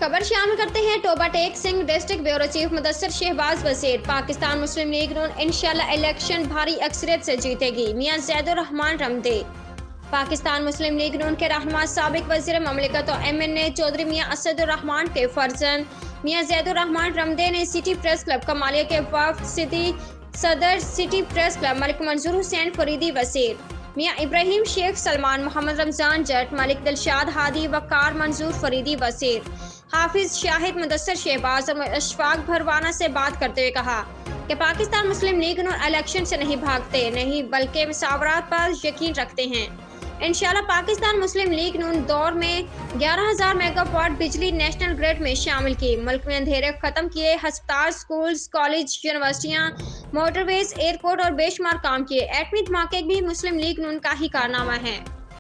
खबर शामिल करते हैं। Toba Tek Singh district bureau chief Mudassir Shahbaz Wazir. Pakistan मुस्लिम लीग नून इंशाल्लाह इलेक्शन भारी अक्सरियत से जीतेगी, मियां ज़ैदुर रहमान रमदे। पाकिस्तान मुस्लिम लीग नून के रहनुमा साबिक वज़ीर ममलिकत और MNA चौधरी मियां असदुर रहमान के फर्जंद मियां ज़ैदुर रहमान रमदे ने सिटी प्रेस क्लब कमालिया के वफ़द सदर सिटी प्रेस क्लब मलिक मंजूर हुसैन फरीदी वज़ीर, मियां इब्राहिम शेख सलमान मोहम्मद रमजान जट मलिक दिलशाद हादी वकार मंजूर फरीदी वज़ीर, हाफिज शाहिद मुदस्सिर शहबाज और अशफाक भरवाना से बात करते हुए कहा कि पाकिस्तान मुस्लिम लीग नून इलेक्शन से नहीं भागते नहीं बल्कि मुसावरात पर यकीन रखते हैं। इंशाल्लाह पाकिस्तान मुस्लिम लीग नून दौर में 11,000 मेगावाट बिजली नेशनल ग्रिड में शामिल की, मुल्क में अंधेरे खत्म किए, हस्पताल, स्कूल्स, कॉलेज, यूनिवर्सिटियां, मोटरवेज, एयरपोर्ट और बेशुमार काम किए। एटमी धमाके भी मुस्लिम लीग नून का ही कारनामा है।